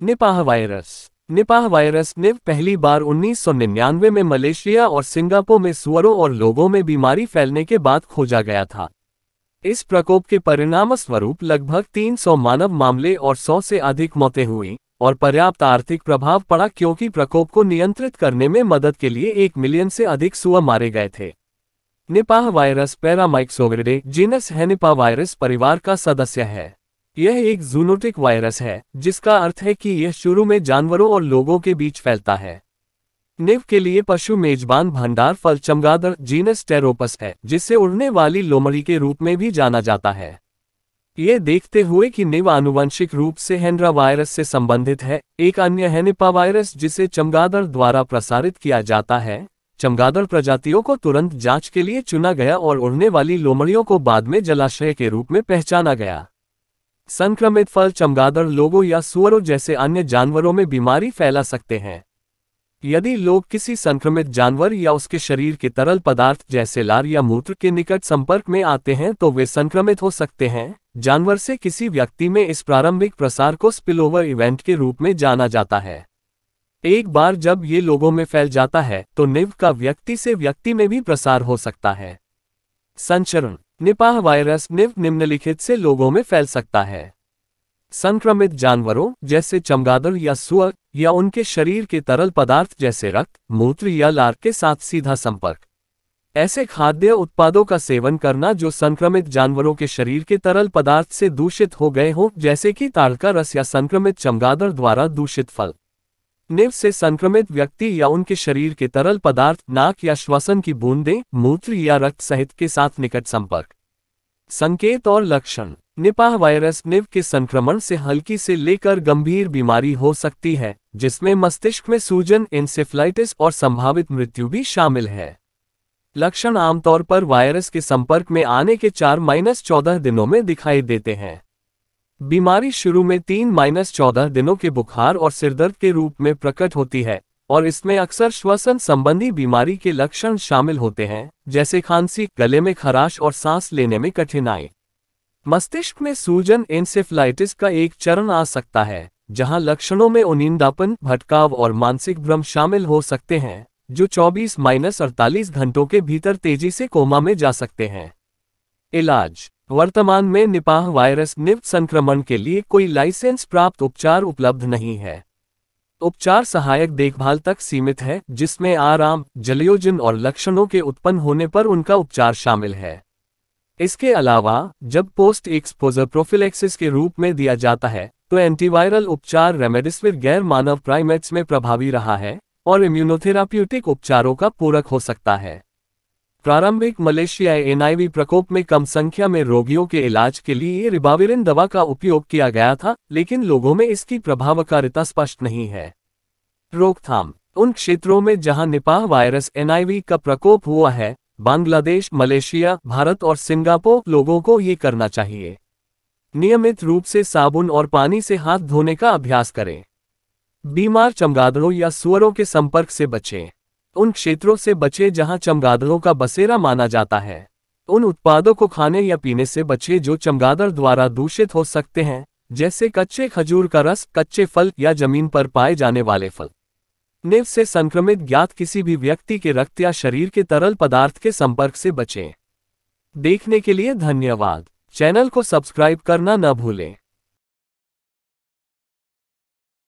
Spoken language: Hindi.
Nipah virus. निपाह वायरस निव पहली बार 1999 में मलेशिया और सिंगापुर में सूअरों और लोगों में बीमारी फैलने के बाद खोजा गया था। इस प्रकोप के परिणामस्वरूप लगभग 300 मानव मामले और 100 से अधिक मौतें हुईं और पर्याप्त आर्थिक प्रभाव पड़ा क्योंकि प्रकोप को नियंत्रित करने में मदद के लिए 1 मिलियन से अधिक सूअर मारे गए थे। निपाह वायरस पैरामाइक्सोविरिडे जीनस हेनिपावायरस परिवार का सदस्य है। यह एक जूनोटिक वायरस है, जिसका अर्थ है कि यह शुरू में जानवरों और लोगों के बीच फैलता है। निव के लिए पशु मेजबान भंडार फल चमगादड़ जीनस टेरोपस है, जिसे उड़ने वाली लोमड़ी के रूप में भी जाना जाता है। ये देखते हुए कि निव आनुवंशिक रूप से हेंड्रा वायरस से संबंधित है, एक अन्य हेनिपावायरस जिसे चमगादड़ द्वारा प्रसारित किया जाता है। चमगादड़ प्रजातियों को तुरंत जांच के लिए चुना गया और उड़ने वाली लोमड़ियों को बाद में जलाशय के रूप में पहचाना गया। संक्रमित फल चमगादड़ लोगों या सूअरों जैसे अन्य जानवरों में बीमारी फैला सकते हैं। यदि लोग किसी संक्रमित जानवर या उसके शरीर के तरल पदार्थ जैसे लार या मूत्र के निकट संपर्क में आते हैं तो वे संक्रमित हो सकते हैं। जानवर से किसी व्यक्ति में इस प्रारंभिक प्रसार को स्पिलओवर इवेंट के रूप में जाना जाता है। एक बार जब ये लोगों में फैल जाता है तो निव का व्यक्ति से व्यक्ति में भी प्रसार हो सकता है। संचरण। निपाह वायरस निव निम्नलिखित से लोगों में फैल सकता है। संक्रमित जानवरों जैसे चमगादड़ या सूअर या उनके शरीर के तरल पदार्थ जैसे रक्त, मूत्र या लार के साथ सीधा संपर्क। ऐसे खाद्य उत्पादों का सेवन करना जो संक्रमित जानवरों के शरीर के तरल पदार्थ से दूषित हो गए हों, जैसे कि ताड़ का रस या संक्रमित चमगादड़ द्वारा दूषित फल। निव से संक्रमित व्यक्ति या उनके शरीर के तरल पदार्थ, नाक या श्वसन की बूंदें, मूत्र या रक्त सहित के साथ निकट संपर्क। संकेत और लक्षण। निपाह वायरस निव के संक्रमण से हल्की से लेकर गंभीर बीमारी हो सकती है, जिसमें मस्तिष्क में सूजन, एन्सेफेलाइटिस और संभावित मृत्यु भी शामिल है। लक्षण आमतौर पर वायरस के संपर्क में आने के 4-14 दिनों में दिखाई देते हैं। बीमारी शुरू में 3-14 दिनों के बुखार और सिरदर्द के रूप में प्रकट होती है और इसमें अक्सर श्वसन संबंधी बीमारी के लक्षण शामिल होते हैं, जैसे खांसी, गले में खराश और सांस लेने में कठिनाई। मस्तिष्क में सूजन, एन्सेफेलाइटिस का एक चरण आ सकता है, जहां लक्षणों में उनींदापन, भटकाव और मानसिक भ्रम शामिल हो सकते हैं, जो 24-48 घंटों के भीतर तेजी से कोमा में जा सकते हैं। इलाज। वर्तमान में निपाह वायरस निव संक्रमण के लिए कोई लाइसेंस प्राप्त उपचार उपलब्ध नहीं है। उपचार सहायक देखभाल तक सीमित है, जिसमें आराम, जलयोजन और लक्षणों के उत्पन्न होने पर उनका उपचार शामिल है। इसके अलावा जब पोस्ट एक्सपोजर प्रोफिलैक्सिस के रूप में दिया जाता है तो एंटीवायरल उपचार रेमडेसिविर गैर मानव प्राइमेट्स में प्रभावी रहा है और इम्यूनोथेराप्यूटिक उपचारों का पूरक हो सकता है। प्रारंभिक मलेशियाई एनआईवी प्रकोप में कम संख्या में रोगियों के इलाज के लिए रिबाविरिन दवा का उपयोग किया गया था, लेकिन लोगों में इसकी प्रभावकारिता स्पष्ट नहीं है। रोकथाम। उन क्षेत्रों में जहां निपाह वायरस एनआईवी का प्रकोप हुआ है, बांग्लादेश, मलेशिया, भारत और सिंगापुर, लोगों को ये करना चाहिए। नियमित रूप से साबुन और पानी से हाथ धोने का अभ्यास करें। बीमार चमगादड़ों या सूअरों के संपर्क से बचें। उन क्षेत्रों से बचें जहां चमगादड़ों का बसेरा माना जाता है। उन उत्पादों को खाने या पीने से बचें जो चमगादड़ द्वारा दूषित हो सकते हैं, जैसे कच्चे खजूर का रस, कच्चे फल या जमीन पर पाए जाने वाले फल। निव से संक्रमित ज्ञात किसी भी व्यक्ति के रक्त या शरीर के तरल पदार्थ के संपर्क से बचें। देखने के लिए धन्यवाद। चैनल को सब्सक्राइब करना न भूलें।